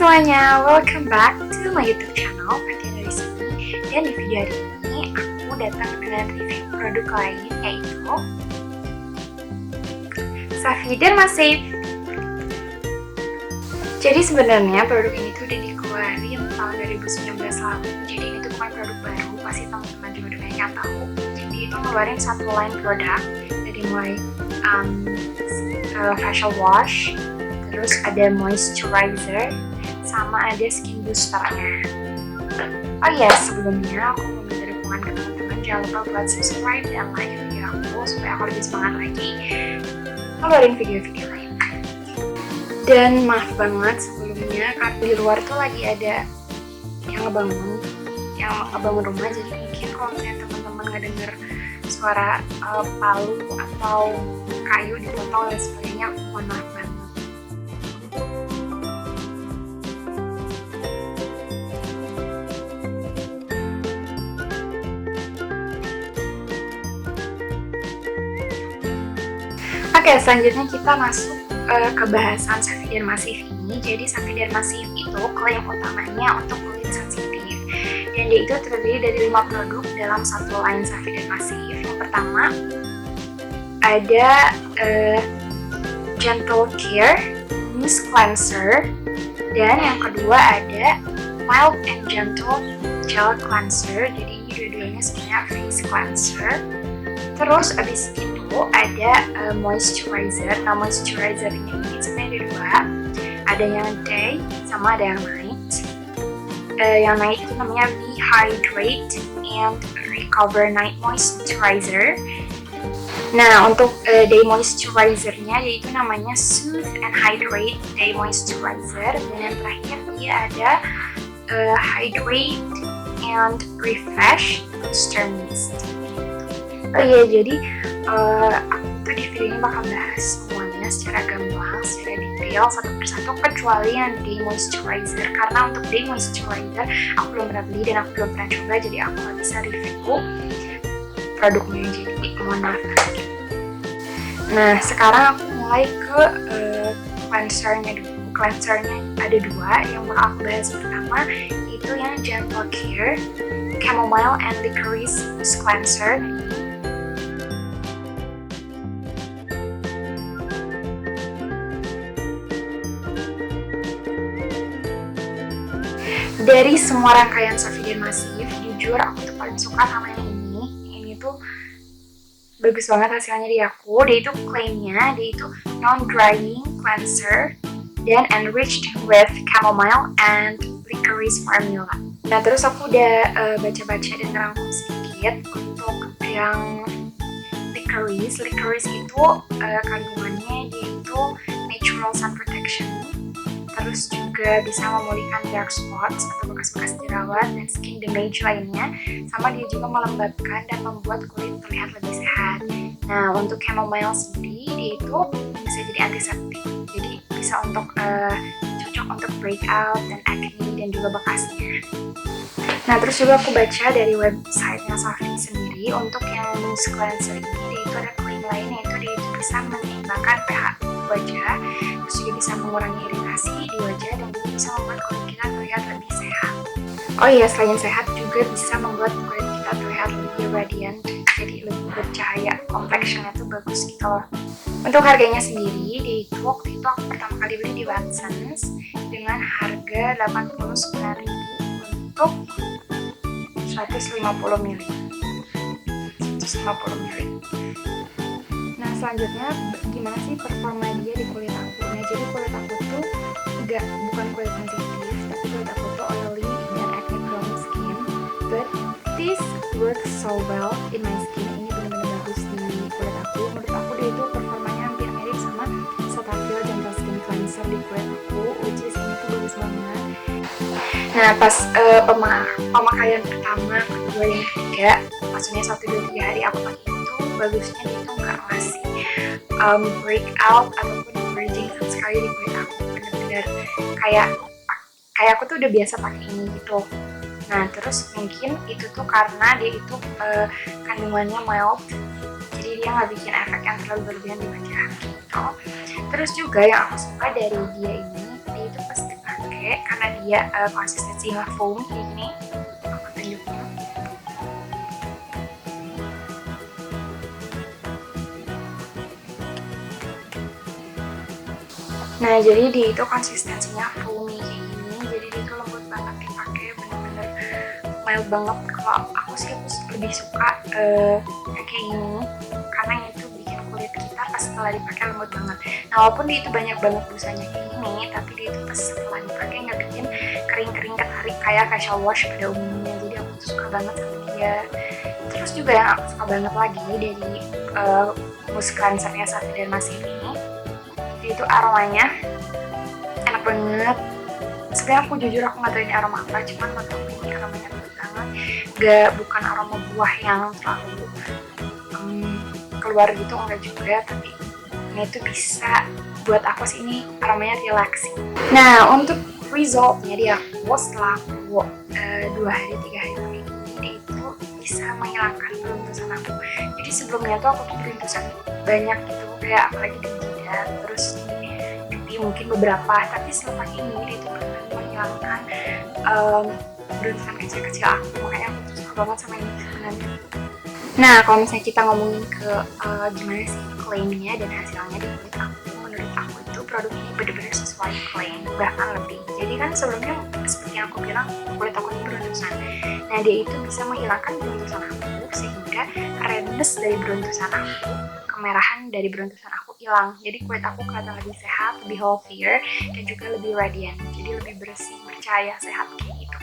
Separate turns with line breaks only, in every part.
semuanya, welcome back to my YouTube channel Fatia dari sini. Dan di video hari ini aku datang dengan review produk lain, yaitu Safi Derma Safe. Jadi sebenarnya produk ini tuh udah dikeluarin tahun 2019 lalu. Jadi ini tuh bukan produk baru, pasti teman-teman juga udah banyak yang tahu. Jadi itu ngeluarin satu line produk dari mulai facial wash, terus ada moisturizer, sama ada skin boosternya. Oh ya, sebelumnya aku mau minta dukungan ke teman-teman, jangan lupa buat subscribe dan like video aku supaya aku lebih semangat lagi ngeluarin video-video lain. Dan maaf banget sebelumnya karena di luar tuh lagi ada yang ngebangun rumah, jadi mungkin kalau misalnya teman-teman ngedenger suara palu atau kayu dipotong dan sebagainya, aku mohon maaf banget. Oke, selanjutnya kita masuk ke bahasan Safi Derma Safe ini. Jadi Safi Derma Safe itu klaim utamanya untuk kulit sensitif, dan dia itu terdiri dari 5 produk dalam satu line Safi Derma Safe. Yang pertama ada Gentle Care Mousse Cleanser, dan yang kedua ada Mild and Gentle Gel Cleanser. Jadi ini dua-duanya sebenarnya face cleanser. Terus abis itu ada moisturizer. Nah, moisturizernya ini sebenarnya ada dua, ada yang day sama ada yang night. Yang night itu namanya Be Hydrate and Recover Night Moisturizer. Nah, untuk day moisturizernya yaitu namanya Soothe and Hydrate Day Moisturizer, dan yang terakhir dia ada Hydrate and Refresh Booster Mist. Oh iya, jadi aku tuh di video ini bakal bahas semuanya secara gamblang, secara detail, satu persatu, kecuali yang day moisturizer. Karena untuk day moisturizer aku belum pernah beli dan aku belum pernah coba, jadi aku gak bisa review produknya, jadi mohon maaf. Nah, sekarang aku mulai ke cleansernya dulu. Cleansernya ada dua, yang bakal aku bahas pertama itu yang Gentle Care Chamomile and Licorice Mousse Cleanser. Dari semua rangkaian Safi Derma Safe, jujur aku tuh paling suka sama yang ini. Ini tuh bagus banget hasilnya di aku. Dia itu klaimnya, dia itu non-drying cleanser dan enriched with chamomile and licorice formula. Nah, terus aku udah baca-baca dan ngerangkum sedikit untuk yang licorice. Licorice itu kandungannya dia itu natural sun protection, terus juga bisa memulihkan dark spots atau bekas-bekas jerawat dan skin damage lainnya, sama dia juga melembabkan dan membuat kulit terlihat lebih sehat. Nah, untuk chamomile sendiri dia itu bisa jadi antiseptik, jadi bisa untuk cocok untuk breakout dan acne dan juga bekasnya. Nah, terus juga aku baca dari websitenya Safi sendiri, untuk yang mousse cleanser ini dia itu ada klaim lain, yaitu dia itu bisa menyeimbangkan pH wajah, terus juga bisa mengurangi iritasi di wajah, dan juga bisa membuat kulit kita terlihat lebih sehat. Oh iya, selain sehat juga bisa membuat kulit kita terlihat lebih radiant, jadi lebih bercahaya, complexionnya tuh bagus gitu loh. Untuk harganya sendiri, dia itu waktu itu aku pertama kali beli di Watsons dengan harga 89.000 untuk 150 ml. Nah, selanjutnya gimana sih performa dia di kulit aku? Nah, jadi kulit aku tuh bukan kulit sensitif, tapi kulit aku tuh oily dan acne prone skin, but this works so well in my skin. Ini benar-benar bagus di kulit aku. Menurut aku dia itu performanya hampir mirip sama Cetaphil Gentle Skin Cleanser di kulit aku, which is ini tuh bagus banget. Nah, pas pemakaian pertama, kedua, dan ketiga, maksudnya 1, 2, 3 hari aku pakai itu, bagusnya dia itu nggak ngasih breakout ataupun emerging sama sekali di kulit aku. Bener-bener kayak aku tuh udah biasa pakai ini gitu. Nah, terus mungkin itu tuh karena dia itu kandungannya mild, jadi dia nggak bikin efek yang terlalu berlebihan di wajah gitu. Terus juga yang aku suka dari dia ini, dia itu pas dipakai karena dia konsistensinya foam kayak gini. Aku tunjukin. Nah, jadi dia itu konsistensinya foamy kayak gini, jadi dia itu lembut banget dipakai, bener-bener mild banget. Kalau aku sih lebih suka kayak gini, karena itu bikin kulit kita pas setelah dipakai lembut banget. Nah, walaupun dia itu banyak banget busanya kayak gini, tapi dia itu pas setelah dipakai nggak bikin kering-kering ketarik kayak facial wash pada umumnya. Jadi aku tuh suka banget sama dia. Terus juga yang aku suka banget lagi dari mousse cleansernya Safi Dermasin ini, itu aromanya enak banget. Sebenarnya aku jujur aku nggak tahu ini aroma apa, cuman menurut aku ini aromanya enak banget. Bukan aroma buah yang terlalu keluar gitu, enggak juga, tapi ini tuh bisa buat aku sih ini aromanya relaxing. Nah, untuk resultnya dia aku setelah aku 2 hari 3 hari pakai ini, dia itu bisa menghilangkan beruntusan aku. Jadi sebelumnya tuh aku tuh beruntusan banyak gitu, kayak apalagi di jidat, terus di mungkin beberapa, tapi setelah pakai ini dia itu benar-benar menghilangkan beruntusan kecil-kecil aku. Makanya aku tuh suka banget sama ini sebenarnya. Nah, kalau misalnya kita ngomongin ke gimana sih klaimnya dan hasilnya di kulit aku, menurut aku itu produk ini benar-benar sesuai klaim, bahkan lebih. Jadi kan sebelumnya seperti yang aku bilang, kulit aku ini beruntusan. Nah, dia itu bisa menghilangkan beruntusan aku, sehingga redness dari beruntusan aku, kemerahan dari beruntusan aku hilang. Jadi kulit aku kelihatan lebih sehat, lebih healthier, dan juga lebih radiant. Jadi lebih bersih, bercahaya, sehat kayak gitu.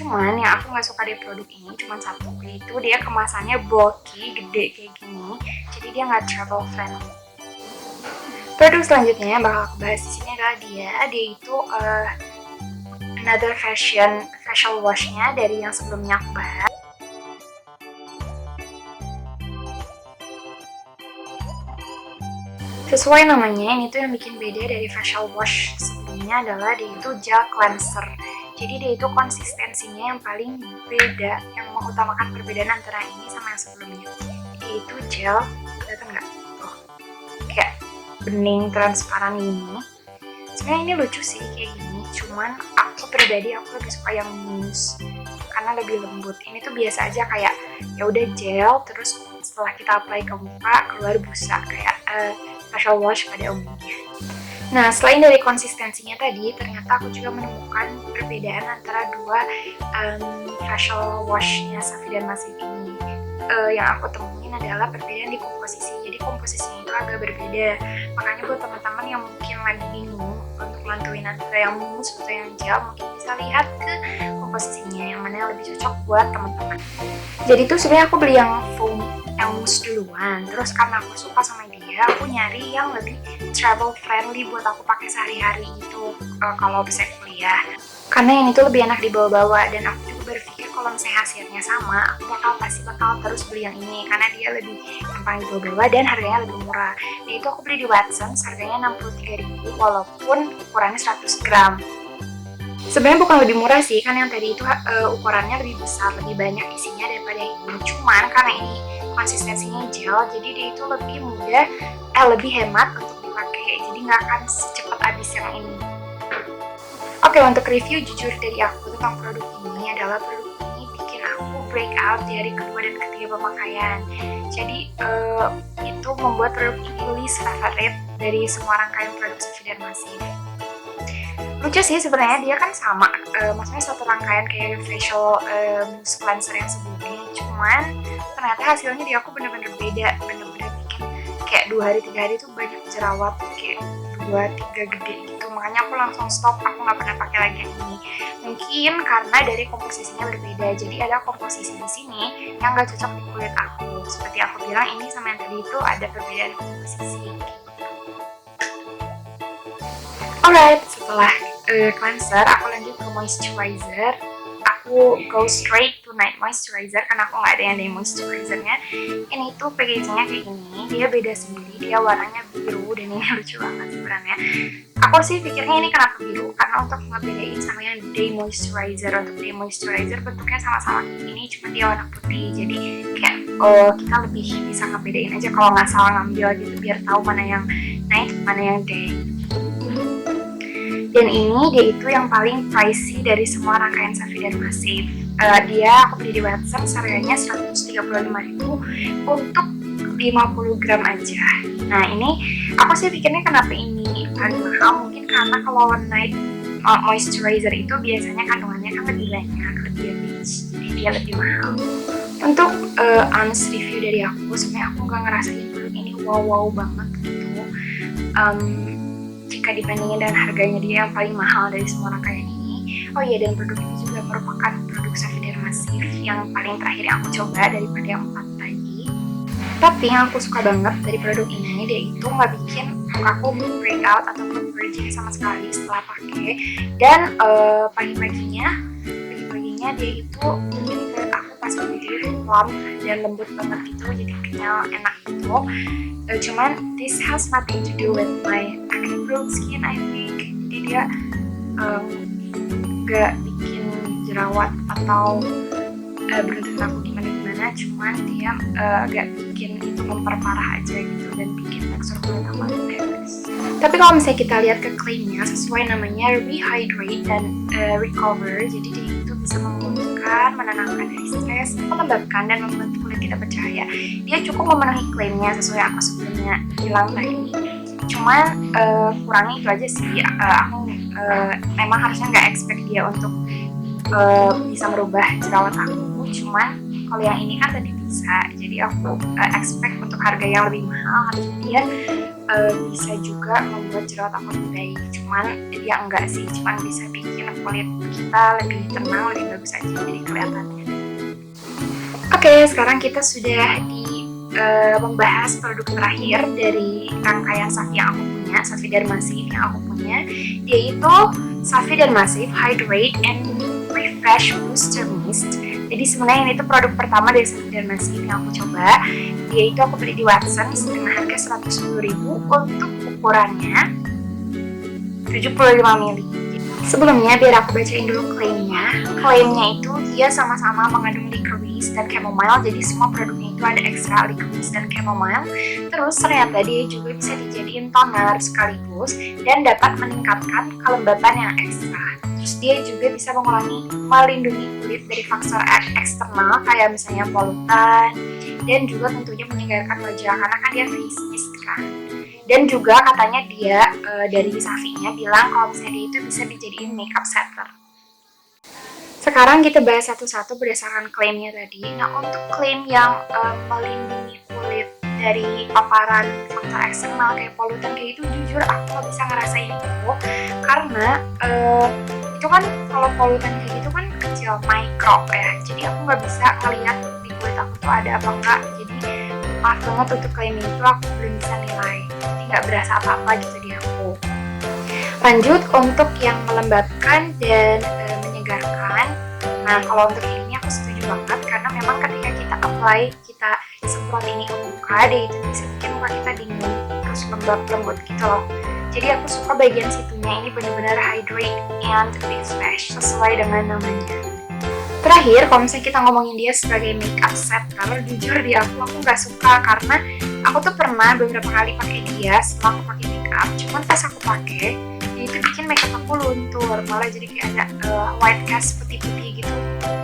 Cuman yang aku nggak suka dari produk ini cuman satu, yaitu dia kemasannya bulky, gede kayak gini. Jadi dia nggak travel friendly. Produk selanjutnya yang bakal aku bahas di sini adalah dia itu another facial washnya dari yang sebelumnya aku bahas. Sesuai namanya, ini tuh yang bikin beda dari facial wash sebelumnya adalah dia itu gel cleanser. Jadi dia itu konsistensinya yang paling beda, yang mengutamakan perbedaan antara ini sama yang sebelumnya. Dia itu gel, kelihatan nggak? Tuh, kayak bening transparan ini. Sebenarnya ini lucu sih kayak gini, cuman aku pribadi aku lebih suka yang mousse karena lebih lembut. Ini tuh biasa aja kayak ya udah gel, terus setelah kita apply ke muka keluar busa kayak facial wash pada umumnya. Nah, selain dari konsistensinya tadi, ternyata aku juga menemukan perbedaan antara dua facial washnya Safi Dermasin ini. Yang aku temuin adalah perbedaan di komposisi. Jadi komposisinya itu agak berbeda. Makanya buat teman-teman yang mungkin lagi bingung untuk nentuin antara yang mousse atau yang gel, mungkin bisa lihat ke komposisinya yang mana yang lebih cocok buat teman-teman. Jadi tuh sebenarnya aku beli yang foam, yang mousse duluan. Terus karena aku suka sama dia, aku nyari yang lebih travel friendly buat aku pakai sehari-hari gitu kalau bisa kuliah. Karena yang itu lebih enak dibawa-bawa, dan aku juga berpikir kalau misalnya hasilnya sama, aku pasti bakal terus beli yang ini karena dia lebih gampang dibawa-bawa dan harganya lebih murah. Dan itu aku beli di Watsons, harganya 63.000 walaupun ukurannya 100 gram. Sebenarnya bukan lebih murah sih, kan yang tadi itu ukurannya lebih besar, lebih banyak isinya daripada yang ini. Cuman karena ini konsistensinya gel, jadi dia itu lebih mudah, lebih hemat untuk dipakai, jadi nggak akan secepat habis yang ini. Oke, untuk review jujur dari aku tentang produk ini adalah produk ini bikin aku breakout dari kedua dan ketiga pemakaian. Jadi itu membuat produk ini least favorite dari semua rangkaian produk Safi Dermasin. Lucu sih sebenarnya, dia kan sama, maksudnya satu rangkaian kayak facial mousse cleanser yang sebelumnya, cuman ternyata hasilnya di aku bener-bener beda, bener-bener bikin kayak 2 hari 3 hari tuh banyak jerawat, kayak 2-3 gede gitu. Makanya aku langsung stop, aku nggak pernah pakai lagi yang ini. Mungkin karena dari komposisinya berbeda, jadi ada komposisi di sini yang nggak cocok di kulit aku. Seperti aku bilang, ini sama yang tadi itu ada perbedaan komposisi. Alright, setelah cleanser, aku lanjut ke moisturizer. Aku go straight to night moisturizer karena aku nggak ada yang day moisturizernya. Ini tuh packagingnya kayak gini, dia beda sendiri, dia warnanya biru dan ini lucu banget sebenarnya. Aku sih pikirnya ini kenapa biru, karena untuk ngebedain sama yang day moisturizer. Untuk day moisturizer bentuknya sama-sama kayak gini, cuma dia warna putih, jadi kayak kita lebih bisa ngebedain aja kalau nggak salah ngambil gitu, biar tahu mana yang night, mana yang day. Dan ini dia itu yang paling pricey dari semua rangkaian Safi Derma Safe. Aku beli di website, harganya 135.000 untuk 50 gram aja. Nah ini aku sih pikirnya kenapa ini paling mahal, mungkin karena kalau one night moisturizer itu biasanya kandungannya kan lebih banyak, lebih rich, jadi dia lebih mahal. Untuk honest review dari aku, sebenarnya aku nggak ngerasain produk ini wow banget gitu. Jika dibandingin dengan harganya dia yang paling mahal dari semua rangkaian ini. Oh iya, dan produk ini juga merupakan produk Safi Derma Safe yang paling terakhir yang aku coba daripada yang 4 tadi. Tapi yang aku suka banget dari produk ini, dia itu nggak bikin mukaku breakout ataupun virgin sama sekali setelah pakai. Dan pagi-paginya dia itu bikin kulit aku pas pakai plump dan lembut banget gitu, jadi kenyal, enak gitu. Cuman this has nothing to do with my acne prone skin, I think. Jadi dia nggak bikin jerawat atau beruntung aku gimana, cuman dia agak bikin itu memperparah aja gitu dan bikin tekstur kulit aku lebih bagus. Tapi kalau misalnya kita lihat ke klaimnya, sesuai namanya rehydrate dan recover, jadi dia itu bisa memulihkan, menenangkan dari stres, melembabkan dan membuat kulit kita bercahaya. Dia cukup memenuhi klaimnya sesuai aku sebelumnya bilang tadi. Cuman kurangnya itu aja sih. Aku memang harusnya nggak expect dia untuk bisa merubah jerawat aku, cuman kalau yang ini kan tadi bisa, jadi aku expect untuk harga yang lebih mahal harusnya dia bisa juga membuat jerawat aku lebih baik. Cuman dia enggak sih, cuman bisa bikin kulit kita lebih tenang, lebih bagus aja jadi kelihatannya. Oke, sekarang kita sudah membahas produk terakhir dari rangkaian Safi yang aku punya, Safi Derma Safe yang aku punya. Dia itu Safi Derma Safe Hydrate and Refresh Booster Mist. Jadi sebenarnya ini tuh produk pertama dari Safi Derma Safe yang aku coba. Dia itu aku beli di Watsons dengan harga 110.000 untuk ukurannya 75 ml. Sebelumnya biar aku bacain dulu klaimnya. Klaimnya itu dia sama-sama mengandung licorice dan chamomile, jadi semua produknya itu ada ekstra licorice dan chamomile. Terus ternyata dia juga bisa dijadiin toner sekaligus dan dapat meningkatkan kelembaban yang ekstra. Terus dia juga bisa melindungi kulit dari faktor eksternal kayak misalnya polutan, dan juga tentunya menyegarkan wajah karena kan dia face mist kan. Dan juga katanya dia dari Safi-nya bilang kalau misalnya dia itu bisa dijadiin makeup setter. Sekarang kita bahas satu-satu berdasarkan klaimnya tadi. Nah, untuk klaim yang melindungi kulit dari paparan faktor eksternal kayak polutan kayak itu, jujur aku nggak bisa ngerasain itu karena itu kan kalau polutan kayak gitu kan kecil, mikro ya, jadi aku nggak bisa ngeliat di kulit aku tuh ada apa enggak. Jadi maaf banget untuk klaim itu aku belum bisa nilai, jadi nggak berasa apa-apa gitu di aku. Lanjut untuk yang melembabkan dan menyegarkan. Nah, kalau untuk ini aku setuju banget karena memang ketika kita apply, kita semprot ini ke muka, dia itu bisa bikin muka kita dingin terus lembut gitu loh. Jadi aku suka bagian situnya, ini benar-benar hydrate and refresh sesuai dengan namanya. Terakhir, kalau misalnya kita ngomongin dia sebagai makeup setter, jujur di aku nggak suka karena aku tuh pernah beberapa kali pakai dia setelah aku pakai makeup, cuman pas aku pakai dia itu bikin makeup aku luntur, malah jadi kayak ada white cast putih-putih gitu.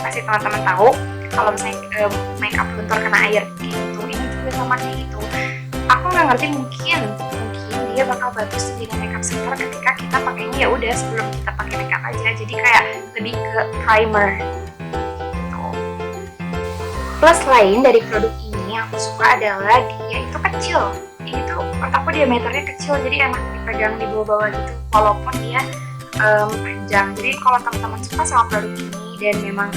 Pasti teman-teman tahu kalau misalnya makeup luntur kena air gitu, ini juga sama kayak gitu. Aku nggak ngerti, mungkin dia bakal bagus jadi makeup setter ketika kita pakainya ya udah sebelum kita pakai makeup aja, jadi kayak lebih ke primer gitu. Plus lain dari produk ini yang aku suka adalah dia itu kecil. Ini tuh menurut aku diameternya kecil, jadi enak dipegang di bawah-bawah gitu walaupun dia panjang. Jadi kalau teman-teman suka sama produk ini dan memang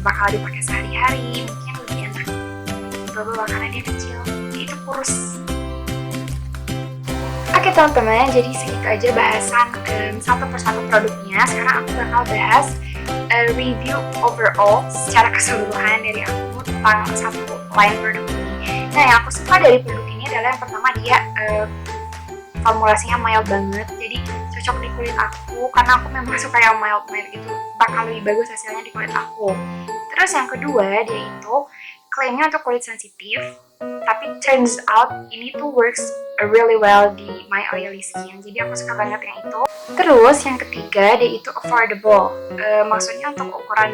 bakal dipakai sehari-hari, mungkin lebih enak di bawah-bawah karena dia kecil, itu kurus. Oke teman-teman, jadi segitu aja bahasan satu persatu produknya. Sekarang aku bakal bahas review overall secara keseluruhan dari aku tentang satu line produk ini. Nah, yang aku suka dari produk ini adalah yang pertama dia formulasinya mild banget, jadi cocok di kulit aku karena aku memang suka yang mild gitu, bakal lebih bagus hasilnya di kulit aku. Terus yang kedua, dia itu klaimnya untuk kulit sensitif, tapi turns out ini tuh works really well di my oily skin, jadi aku suka banget yang itu. Terus yang ketiga, dia itu affordable. Maksudnya untuk ukuran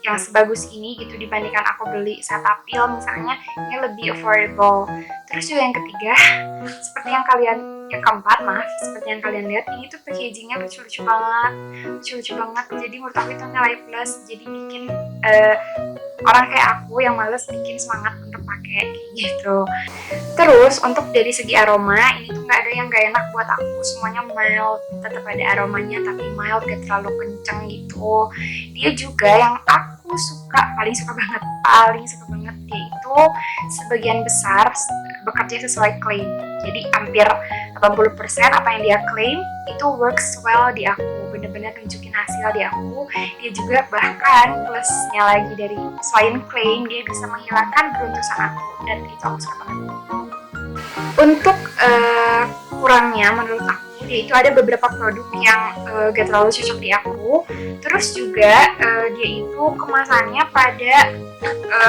yang sebagus ini gitu dibandingkan aku beli Cetaphil misalnya, ini lebih affordable. Terus juga yang ketiga, seperti yang keempat, seperti yang kalian lihat, ini tuh packagingnya lucu-lucu banget. Jadi menurut aku itu nilai plus, jadi bikin orang kayak aku yang males bikin semangat untuk pakai kayak gitu. Terus untuk dari segi aroma, ini tuh nggak ada yang nggak enak buat aku, semuanya mild, tetap ada aromanya tapi mild, gak terlalu kenceng gitu. Dia juga yang aku paling suka banget, dia itu sebagian besar bekerja sesuai klaim. Jadi hampir 80% apa yang dia klaim itu works well di aku, bener-bener nunjukin hasil di aku. Dia juga bahkan plusnya lagi dari selain klaim, dia bisa menghilangkan beruntusan aku, dan itu aku suka banget. Untuk kurangnya menurut aku, dia itu ada beberapa produk yang gak terlalu cocok di aku. Terus juga dia itu kemasannya pada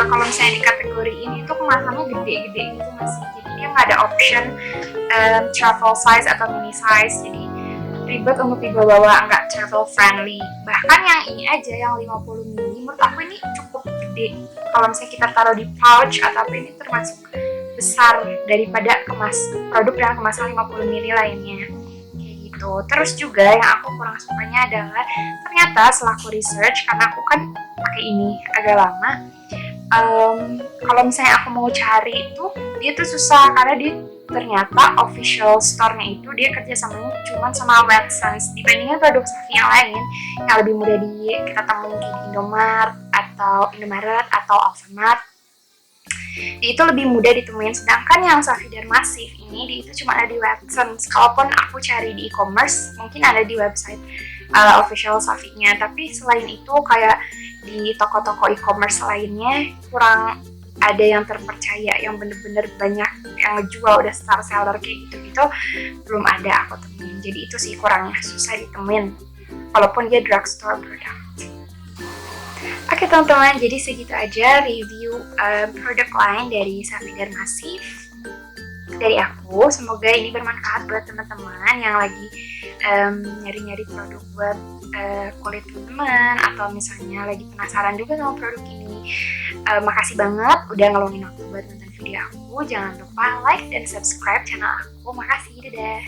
kalau misalnya di kategori ini tuh kemasannya gede-gede gitu masih, jadi dia nggak ada option travel size atau mini size, jadi ribet untuk dibawa, nggak travel friendly. Bahkan yang ini aja yang 50 ml menurut aku ini cukup gede, kalau misalnya kita taruh di pouch atau apa, ini termasuk besar daripada produk dengan kemasan 50 ml lainnya kayak gitu. Terus juga yang aku kurang sukanya adalah ternyata setelah aku research, karena aku kan pakai ini agak lama, kalau misalnya aku mau cari itu dia tuh susah, karena dia ternyata official store-nya itu dia kerjasamanya cuma sama Watsons, dibandingkan produk Safi yang lain yang lebih mudah kita temuin di Indomaret atau Alfamart. Dia itu lebih mudah ditemuin, sedangkan yang Safi Dermasif ini dia itu cuma ada di Watsons. Kalaupun aku cari di e-commerce mungkin ada di website official Safi-nya, tapi selain itu kayak di toko-toko e-commerce lainnya kurang ada yang terpercaya, yang bener-bener banyak yang ngejual udah star seller kayak gitu-gitu belum ada aku temuin. Jadi itu sih kurangnya, susah ditemuin walaupun dia drugstore product. Oke teman-teman, jadi segitu aja review produk lain dari Safi Dermasif dari aku. Semoga ini bermanfaat buat teman-teman yang lagi nyari-nyari produk buat kulit teman-teman, atau misalnya lagi penasaran juga sama produk ini. Makasih banget udah ngeluangin waktu buat nonton video aku. Jangan lupa like dan subscribe channel aku. Makasih, dadah.